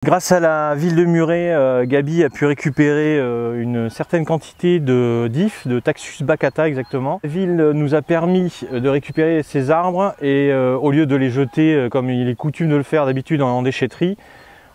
Grâce à la ville de Muret, Gaby a pu récupérer une certaine quantité de d'if, de Taxus baccata exactement. La ville nous a permis de récupérer ces arbres et au lieu de les jeter comme il est coutume de le faire d'habitude en déchetterie,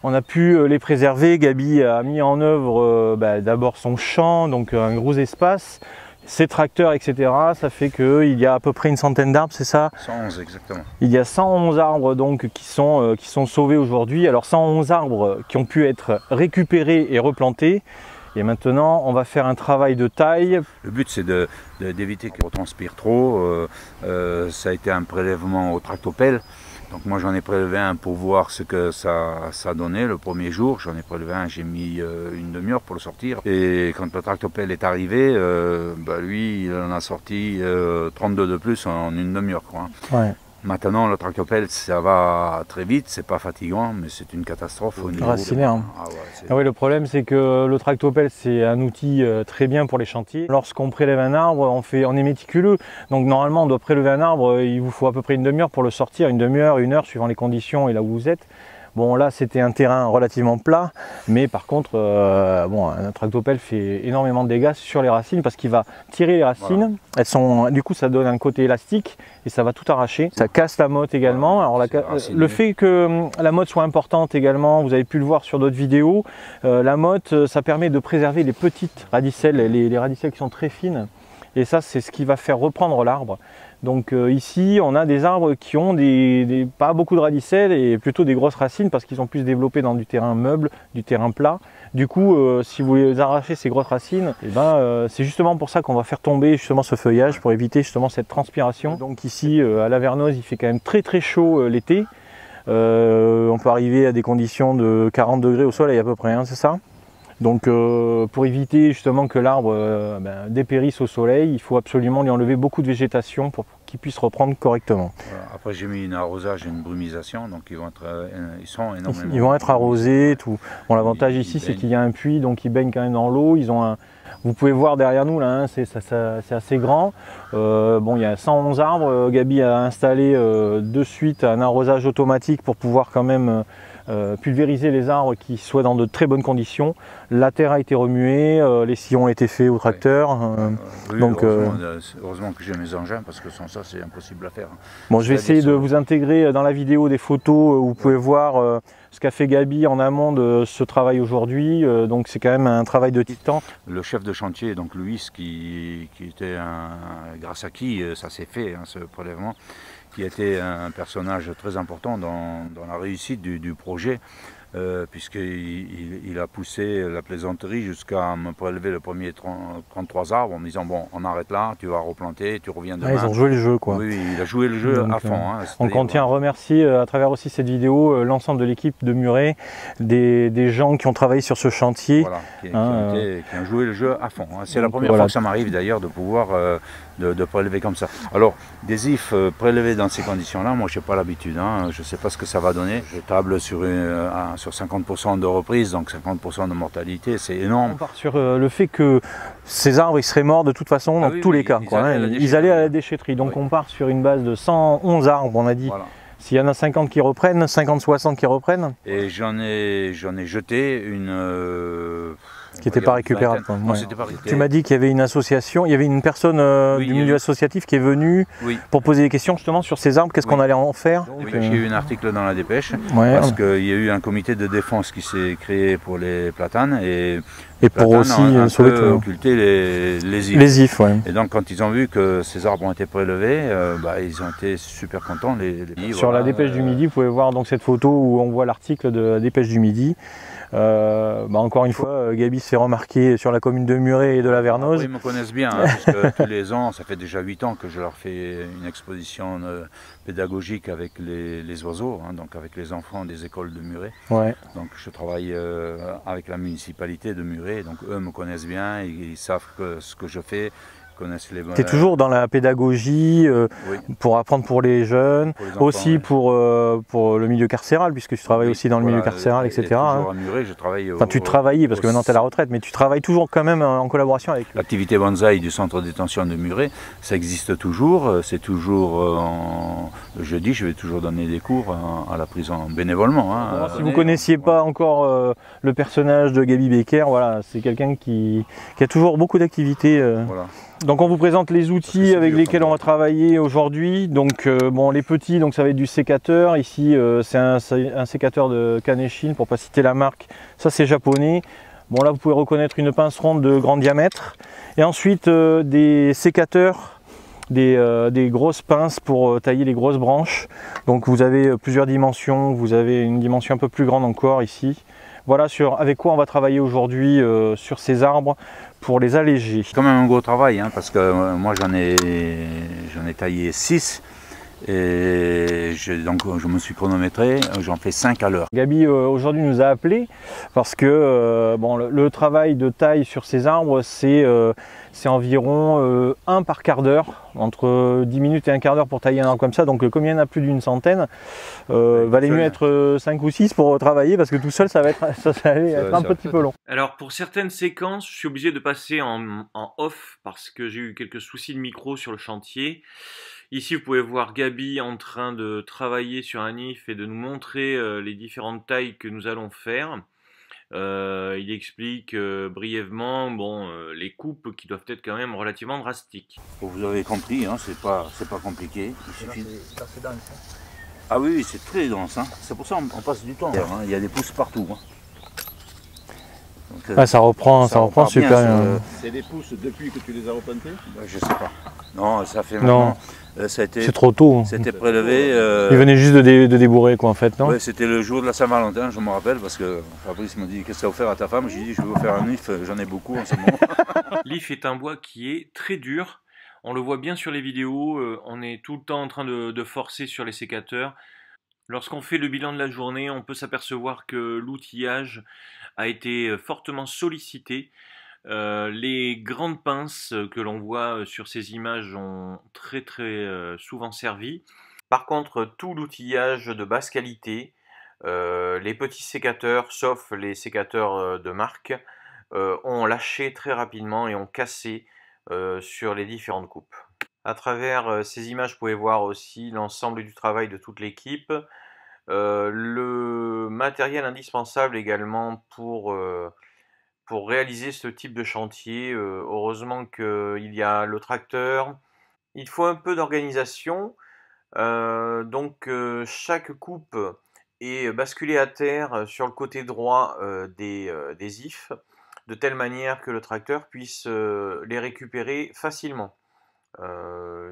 on a pu les préserver. Gaby a mis en œuvre d'abord son champ, donc un gros espace, ses tracteurs, etc. Ça fait qu'il y a à peu près une centaine d'arbres, c'est ça? 111 exactement. Il y a 111 arbres donc qui sont sauvés aujourd'hui. Alors 111 arbres qui ont pu être récupérés et replantés. Et maintenant, on va faire un travail de taille. Le but, c'est d'éviter qu'on transpire trop. Ça a été un prélèvement au tractopelle. Donc moi, j'en ai prélevé un pour voir ce que ça donnait le premier jour. J'en ai prélevé un, j'ai mis une demi-heure pour le sortir. Et quand le tractopelle est arrivé, lui, il en a sorti 32 de plus en une demi-heure. Ouais. Maintenant, le tractopelle, ça va très vite, c'est pas fatigant, mais c'est une catastrophe au niveau racinaire. Oui, le problème, c'est que le tractopelle, c'est un outil très bien pour les chantiers. Lorsqu'on prélève un arbre, on est méticuleux. Donc normalement, on doit prélever un arbre, il vous faut à peu près une demi-heure pour le sortir, une demi-heure, une heure, suivant les conditions et là où vous êtes. Bon, là, c'était un terrain relativement plat, mais par contre, un tractopelle fait énormément de dégâts sur les racines parce qu'il va tirer les racines. Voilà. Du coup, ça donne un côté élastique et ça va tout arracher. Ça casse la motte également. Voilà, alors, le fait que la motte soit importante également, vous avez pu le voir sur d'autres vidéos, la motte, ça permet de préserver les petites radicelles, les radicelles qui sont très fines. Et ça, c'est ce qui va faire reprendre l'arbre. Donc ici, on a des arbres qui ont pas beaucoup de radicelles et plutôt des grosses racines parce qu'ils sont plus développés dans du terrain meuble, du terrain plat. Du coup, si vous voulez arracher ces grosses racines, c'est justement pour ça qu'on va faire tomber justement ce feuillage pour éviter justement cette transpiration. Donc ici, à la Vernose, il fait quand même très chaud l'été. On peut arriver à des conditions de 40 degrés au soleil à peu près, hein, c'est ça? Donc pour éviter justement que l'arbre dépérisse au soleil, il faut absolument lui enlever beaucoup de végétation pour qu'il puisse reprendre correctement. Voilà. Après j'ai mis un arrosage et une brumisation, donc ils sont énormément... Ils vont être arrosés, tout. Bon, l'avantage ici c'est qu'il y a un puits, donc ils baignent quand même dans l'eau. Vous pouvez voir derrière nous là, hein, c'est assez grand. Il y a 111 arbres. Gaby a installé de suite un arrosage automatique pour pouvoir quand même pulvériser les arbres qui soient dans de très bonnes conditions. La terre a été remuée, les sillons ont été faits au tracteur. Oui, donc, heureusement que j'ai mes engins parce que sans ça c'est impossible à faire. Bon, je vais essayer de vous intégrer dans la vidéo des photos où vous pouvez voir ce qu'a fait Gaby en amont de ce travail aujourd'hui. Donc c'est quand même un travail de titan. Le chef de chantier, donc Louis, qui était grâce à qui ça s'est fait, hein, ce prélèvement, qui a été un personnage très important dans la réussite du projet, puisqu'il a poussé la plaisanterie jusqu'à me prélever le premier 33 arbres en me disant bon, on arrête là, tu vas replanter, tu reviens demain. Ah, ils ont joué le jeu quoi. Oui, il a joué le jeu à fond. Hein, on tient à remercier à travers aussi cette vidéo l'ensemble de l'équipe de Muret, des gens qui ont travaillé sur ce chantier. Voilà, qui ont joué le jeu à fond. Hein. C'est la première fois que ça m'arrive d'ailleurs de pouvoir de prélever comme ça. Alors, des ifs prélevés dans ces conditions-là, moi je n'ai pas l'habitude, hein. Je ne sais pas ce que ça va donner. Je table sur 50% de reprise, donc 50% de mortalité, c'est énorme. On part sur le fait que ces arbres ils seraient morts de toute façon dans tous les cas. Ils allaient à la déchetterie, donc on part sur une base de 111 arbres, on a dit. Voilà. S'il y en a 50 qui reprennent, 50-60 qui reprennent. Et j'en ai jeté une... qui n'était pas récupérable. Tu m'as dit qu'il y avait une association, il y avait une personne du milieu associatif qui est venue pour poser des questions justement sur ces arbres, qu'est-ce qu'on allait en faire. Oui, j'ai eu un article dans la dépêche, parce qu'il y a eu un comité de défense qui s'est créé pour les platanes et pour aussi occulter les ifs. Les ifs, ouais. Et donc quand ils ont vu que ces arbres ont été prélevés, ils ont été super contents. Sur la dépêche du Midi, vous pouvez voir donc cette photo où on voit l'article de la dépêche du Midi. Encore une fois, Gaby se fait remarquer sur la commune de Muret et de la Vernose. Ils me connaissent bien, hein, parce que tous les ans, ça fait déjà 8 ans que je leur fais une exposition pédagogique avec les oiseaux, hein, donc avec les enfants des écoles de Muret. Ouais. Donc je travaille avec la municipalité de Muret, donc eux me connaissent bien, ils savent ce que je fais connaissent les... Tu es toujours dans la pédagogie, Oui, pour apprendre pour les jeunes, pour les enfants, aussi ouais. pour le milieu carcéral, puisque tu travailles Oui, aussi dans le milieu voilà, carcéral, et etc. toujours hein. à Muret, je travaille Enfin, tu travaillais, parce que maintenant tu es à la retraite, mais tu travailles toujours quand même en collaboration avec eux. L'activité bonsaï du centre de détention de Muret, ça existe toujours. C'est toujours le jeudi, je vais toujours donner des cours à la prison bénévolement. Hein, Si vous ne connaissiez pas encore le personnage de Gaby Becker, voilà, c'est quelqu'un qui a toujours beaucoup d'activités. Voilà. Donc on vous présente les outils avec lesquels on va travailler aujourd'hui. Donc bon, les petits, donc ça va être du sécateur. Ici c'est un sécateur de Kanechin, pour ne pas citer la marque. Ça c'est japonais. Bon là vous pouvez reconnaître une pince ronde de grand diamètre. Et ensuite des sécateurs, des grosses pinces pour tailler les grosses branches. Donc vous avez plusieurs dimensions. Vous avez une dimension un peu plus grande encore ici. Voilà avec quoi on va travailler aujourd'hui sur ces arbres pour les alléger. C'est quand même un gros travail, hein, parce que moi j'en ai taillé 6 et donc je me suis chronométré, j'en fais 5 à l'heure. Gaby aujourd'hui nous a appelé parce que bon, le travail de taille sur ces arbres c'est environ 1 par quart d'heure, entre 10 minutes et un quart d'heure pour tailler un arbre comme ça. Donc comme il y en a plus d'une centaine, valait mieux être 5 ou 6 pour travailler, parce que tout seul ça va être un petit peu long. Alors pour certaines séquences, je suis obligé de passer en off parce que j'ai eu quelques soucis de micro sur le chantier. Ici vous pouvez voir Gaby en train de travailler sur un IF et de nous montrer les différentes tailles que nous allons faire. Il explique brièvement les coupes qui doivent être quand même relativement drastiques. Vous avez compris, hein, c'est pas compliqué. Il suffit... Ah oui, c'est très dense, hein. C'est pour ça qu'on passe du temps. Hein. Il y a des pousses partout. Hein. Donc, ça reprend super bien. C'est des pousses depuis que tu les as replantés? Je sais pas. Non, ça fait maintenant. C'est trop tôt. C'était prélevé. Il venait juste de débourrer quoi en fait, non? Ouais, c'était le jour de la Saint-Valentin, je me rappelle, parce que Fabrice m'a dit qu'est-ce que ça va faire à ta femme? J'ai dit je vais vous faire un IF, j'en ai beaucoup en ce moment. L'IF est un bois qui est très dur. On le voit bien sur les vidéos, on est tout le temps en train de forcer sur les sécateurs. Lorsqu'on fait le bilan de la journée, on peut s'apercevoir que l'outillage a été fortement sollicité. Les grandes pinces que l'on voit sur ces images ont très souvent servi. Par contre, tout l'outillage de basse qualité, les petits sécateurs, sauf les sécateurs de marque, ont lâché très rapidement et ont cassé sur les différentes coupes. À travers ces images, vous pouvez voir aussi l'ensemble du travail de toute l'équipe. Le matériel indispensable également pour réaliser ce type de chantier. Heureusement qu'il y a le tracteur. Il faut un peu d'organisation. Donc chaque coupe est basculée à terre sur le côté droit des ifs, de telle manière que le tracteur puisse les récupérer facilement.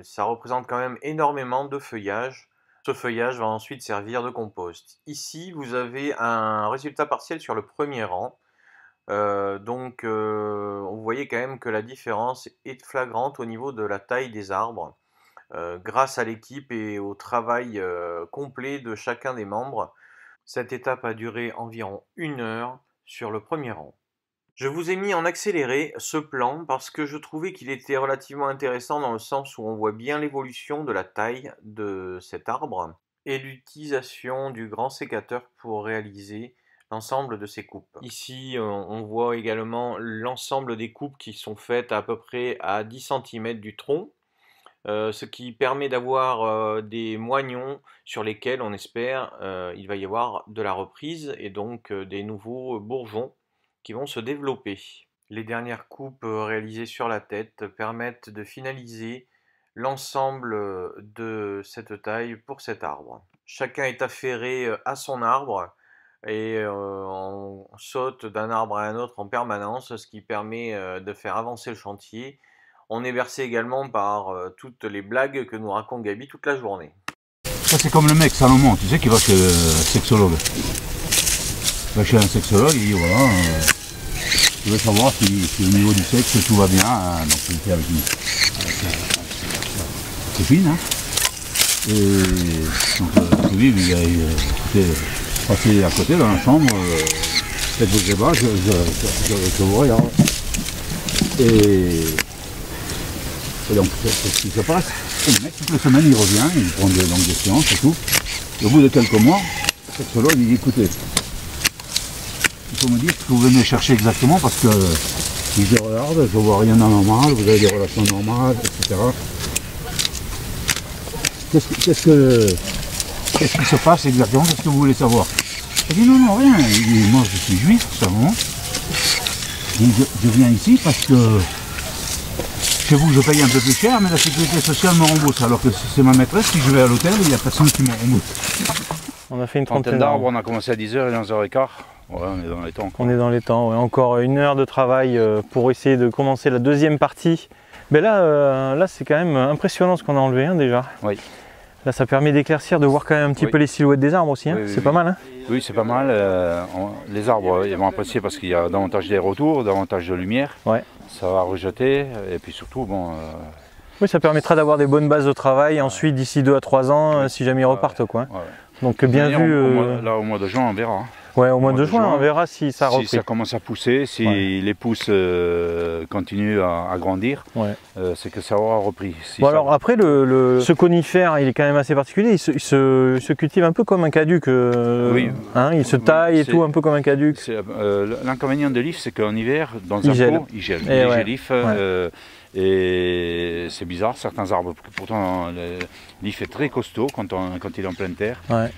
Ça représente quand même énormément de feuillage. Ce feuillage va ensuite servir de compost. Ici, vous avez un résultat partiel sur le premier rang. Donc, vous voyez quand même que la différence est flagrante au niveau de la taille des arbres. Grâce à l'équipe et au travail complet de chacun des membres, cette étape a duré environ 1 heure sur le premier rang. Je vous ai mis en accéléré ce plan parce que je trouvais qu'il était relativement intéressant dans le sens où on voit bien l'évolution de la taille de cet arbre et l'utilisation du grand sécateur pour réaliser l'ensemble de ces coupes. Ici, on voit également l'ensemble des coupes qui sont faites à peu près à 10 cm du tronc, ce qui permet d'avoir des moignons sur lesquels on espère il va y avoir de la reprise et donc des nouveaux bourgeons qui vont se développer. Les dernières coupes réalisées sur la tête permettent de finaliser l'ensemble de cette taille pour cet arbre. Chacun est affairé à son arbre et on saute d'un arbre à un autre en permanence, ce qui permet de faire avancer le chantier. On est bercé également par toutes les blagues que nous raconte Gaby toute la journée. Ça c'est comme le mec Salomon, tu sais, qui va chez le sexologue. Il va chez un sexologue, il dit voilà, je veux savoir si au niveau du sexe tout va bien, donc il fait avec une copine, hein. Et donc lui, il a passé à côté dans la chambre, faites vos débats, je vous regarde. Et Et donc, c'est ce qui se passe. Et le mec, toutes les semaines, il revient, il prend des séances et tout. Et au bout de quelques mois, cette solo, il dit, écoutez, il faut me dire ce que vous venez chercher exactement parce que si je regarde, je vois rien d'anormal, vous avez des relations normales, etc. Qu'est-ce qui se passe exactement? Qu'est-ce que vous voulez savoir? Je dis non, rien. Il dit, moi je suis juif, ça va. Je viens ici parce que chez vous je paye un peu plus cher, mais la sécurité sociale me rembourse. Alors que si c'est ma maîtresse, si je vais à l'hôtel, il n'y a personne qui me rembourse. On a fait une trentaine d'arbres, on a commencé à 10h et 11h15. Ouais, on est dans les temps. On est dans les temps, ouais. Encore 1 heure de travail pour essayer de commencer la deuxième partie. Mais là c'est quand même impressionnant ce qu'on a enlevé hein, déjà. Oui. Là ça permet d'éclaircir, de voir quand même un petit peu les silhouettes des arbres aussi, hein. Oui, c'est pas mal. Hein. Oui, c'est pas mal. Les arbres, ils vont apprécier parce qu'il y a davantage d'air autour, davantage de lumière. Ouais. Ça va rejeter et puis surtout, bon... Oui, ça permettra d'avoir des bonnes bases de travail ensuite d'ici 2 à 3 ans, si jamais ils repartent. Quoi. Ouais. Donc bien vu... Là, au mois de juin, on verra. Hein. Ouais, au mois de juin, on verra si ça reprit. Si ça commence à pousser, si les pousses continuent à grandir, c'est que ça aura repris. Si bon, alors après, ce conifère, il est quand même assez particulier. Il se cultive un peu comme un caduc. Oui. Hein, il se taille et tout, un peu comme un caduc. L'inconvénient de l'IF, c'est qu'en hiver, dans un pot, il gèle. Il gèle l'IF. Et c'est bizarre, certains arbres, pourtant l'IF est très costaud quand il est en pleine terre. Ouais.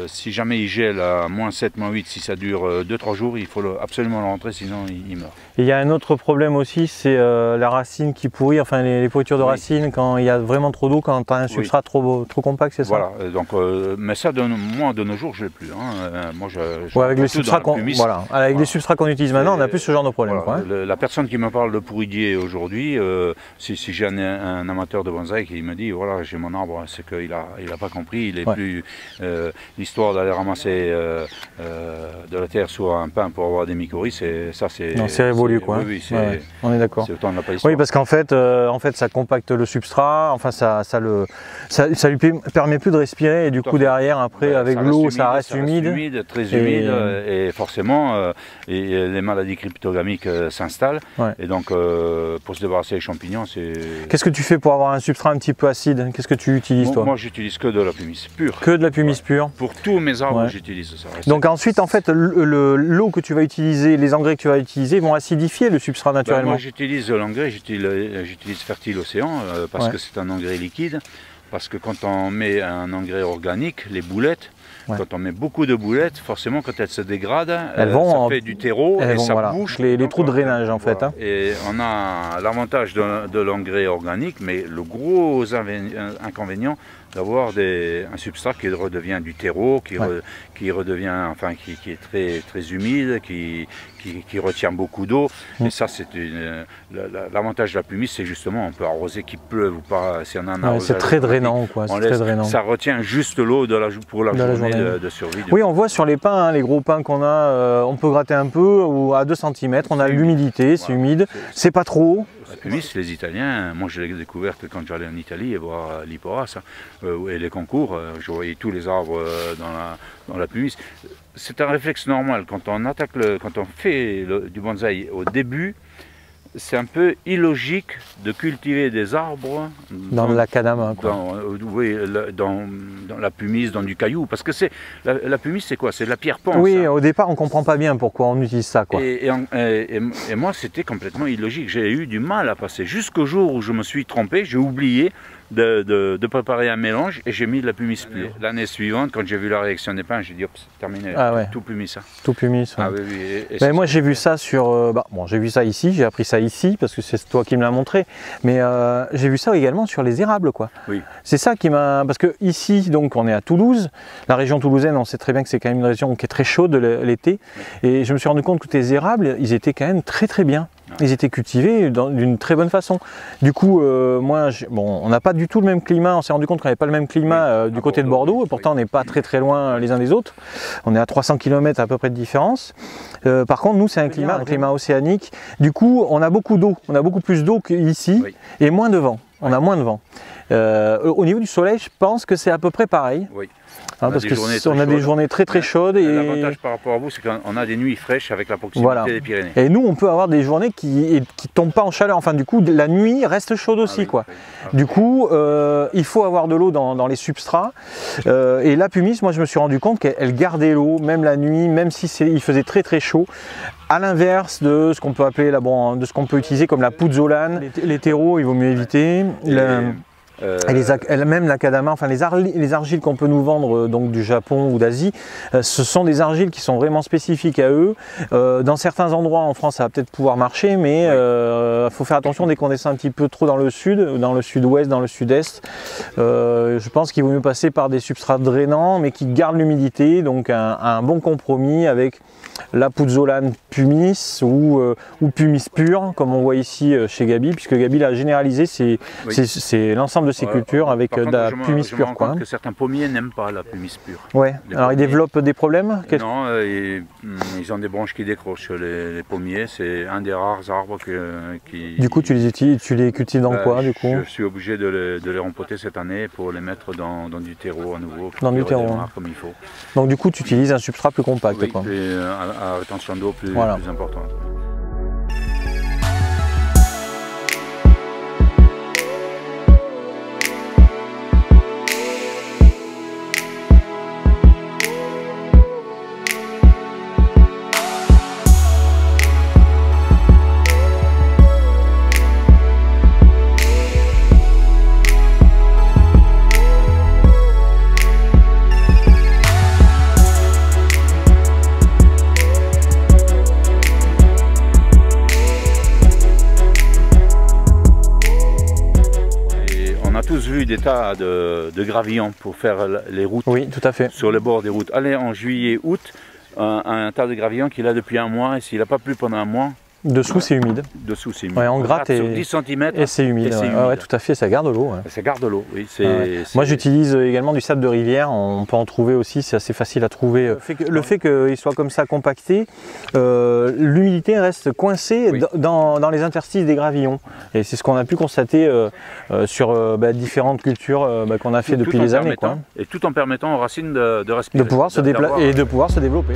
Si jamais il gèle à -7, -8, si ça dure 2-3 jours, il faut absolument le rentrer, sinon il meurt. Et il y a un autre problème aussi, c'est la racine qui pourrit, enfin les pourritures de racines quand il y a vraiment trop d'eau, quand tu as un substrat trop compact, c'est ça? Voilà, donc, mais ça, moi de nos jours, je ne l'ai plus. Hein. Moi, avec les substrats qu'on utilise maintenant, on n'a plus ce genre de problème. Voilà. Quoi, hein. La personne qui me parle de pourridier aujourd'hui, si j'ai un amateur de bonsaï qui me dit voilà j'ai mon arbre, c'est qu'il a pas compris, il est plus l'histoire d'aller ramasser de la terre sur un pain pour avoir des mycorhizes, c'est révolu quoi. Oui, on est d'accord. C'est autant de la préhistoire. Oui, parce qu'en fait, ça compacte le substrat, enfin ça lui permet plus de respirer et du coup derrière après avec l'eau ça reste humide, très humide et forcément les maladies cryptogamiques s'installent et donc pour se débarrasser des champignons, c'est... Qu'est-ce que tu fais pour avoir un substrat un petit peu acide? Qu'est-ce que tu utilises toi? Moi j'utilise que de la pumice pure. Que de la pumice pure? Pour tous mes arbres j'utilise ça. Donc ensuite en fait l'eau que tu vas utiliser, les engrais que tu vas utiliser vont acidifier le substrat naturellement. Moi j'utilise l'engrais, j'utilise Fertile Océan parce que c'est un engrais liquide. Parce que quand on met un engrais organique, les boulettes, quand on met beaucoup de boulettes, forcément quand elles se dégradent, ça fait du terreau et ça bouche. Les trous de drainage en fait. Hein. Et on a l'avantage de l'engrais organique, mais le gros inconvénient d'avoir un substrat qui redevient du terreau, qui redevient, enfin qui est très humide, qui retient beaucoup d'eau. Et ça, c'est l'avantage de la pumice, c'est justement on peut arroser qu'il pleuve ou pas. Si on a un arrosage, c'est très drainant, quoi. Très drainant. Ça retient juste l'eau pour la journée de survie. Oui, on voit sur les pins, hein, les gros pins qu'on a, on peut gratter un peu ou à 2 cm, on a l'humidité, c'est humide, c'est pas trop haut. La pumice, les Italiens, moi je l'ai découverte quand j'allais en Italie et voir l'Iporas et les concours, je voyais tous les arbres dans la pumice. C'est un réflexe normal, quand on fait du bonsaï au début, c'est un peu illogique de cultiver des arbres dans la cadama, dans la pumice, dans du caillou, parce que la pumice c'est quoi? C'est de la pierre ponce. Oui, au départ on comprend pas bien pourquoi on utilise ça. Quoi. Et moi c'était complètement illogique, j'ai eu du mal à passer, jusqu'au jour où je me suis trompé, j'ai oublié de préparer un mélange et j'ai mis de la pumice pure. L'année suivante, quand j'ai vu la réaction des pins, j'ai dit hop, c'est terminé, tout pumice. Tout pumice. Ah, oui. Mais moi j'ai vu ça sur, j'ai vu ça ici, j'ai appris ça ici parce que c'est toi qui me l'as montré, mais j'ai vu ça également sur les érables quoi. Oui. C'est ça qui m'a, parce que ici donc on est à Toulouse, la région toulousaine, on sait très bien que c'est quand même une région qui est très chaude l'été, et je me suis rendu compte que tes érables, ils étaient quand même très bien. Ils étaient cultivés d'une très bonne façon. Du coup, on n'a pas du tout le même climat. On s'est rendu compte qu'on n'avait pas le même climat du côté de Bordeaux. Et pourtant, on n'est pas très loin les uns des autres. On est à 300 km à peu près de différence. Par contre, nous, c'est un climat océanique. Du coup, on a beaucoup d'eau. On a beaucoup plus d'eau qu'ici et moins de vent. On a moins de vent. Au niveau du soleil, je pense que c'est à peu près pareil. Oui. parce qu'on a des journées très chaudes. L'avantage par rapport à vous, c'est qu'on a des nuits fraîches avec la proximité des Pyrénées. Et nous, on peut avoir des journées qui tombent pas en chaleur. Enfin, du coup, la nuit reste chaude aussi, quoi. Du coup, il faut avoir de l'eau dans les substrats. Et la pumice, moi, je me suis rendu compte qu'elle gardait l'eau, même la nuit, même si il faisait très chaud. À l'inverse de ce qu'on peut appeler, de ce qu'on peut utiliser comme la pouzzolane, les terreaux, il vaut mieux éviter. Même la kadama, enfin les argiles qu'on peut nous vendre donc du Japon ou d'Asie, ce sont des argiles qui sont vraiment spécifiques à eux. Dans certains endroits en France, ça va peut-être pouvoir marcher, mais faut faire attention dès qu'on descend un petit peu trop dans le sud, dans le sud-ouest, dans le sud-est. Je pense qu'il vaut mieux passer par des substrats drainants, mais qui gardent l'humidité, donc un bon compromis avec la pouzzolane pumice ou pumice pure, comme on voit ici chez Gabi, puisque Gabi l'a généralisé, c'est l'ensemble de ces cultures avec de la pumice pure. Je me rends compte que certains pommiers n'aiment pas la pumice pure. Ouais. Alors ils développent des problèmes? Non, ils ont des branches qui décrochent. Les pommiers, c'est un des rares arbres qui... Du coup, tu les cultives dans quoi du coup? Je suis obligé de les rempoter cette année pour les mettre dans du terreau à nouveau. Dans du terreau. Comme il faut. Donc du coup, tu utilises un substrat plus compact. Oui, quoi. à rétention d'eau plus importante. Tous vu des tas de gravillons pour faire les routes. Oui, tout à fait. Sur les bords des routes. Allez en juillet, août, un tas de gravillons qu'il a depuis un mois, et s'il n'a pas plu pendant un mois... Dessous, c'est humide. Dessous, c'est humide. Ouais, on gratte sur 10 cm et c'est humide. Ouais, tout à fait, ça garde l'eau. Ça garde l'eau, oui. Moi, j'utilise également du sable de rivière. On peut en trouver aussi, c'est assez facile à trouver. Le fait qu'il soit comme ça compacté, l'humidité reste coincée dans les interstices des gravillons. Et c'est ce qu'on a pu constater sur différentes cultures qu'on a fait depuis des années. Et tout en permettant aux racines de respirer. De pouvoir se développer.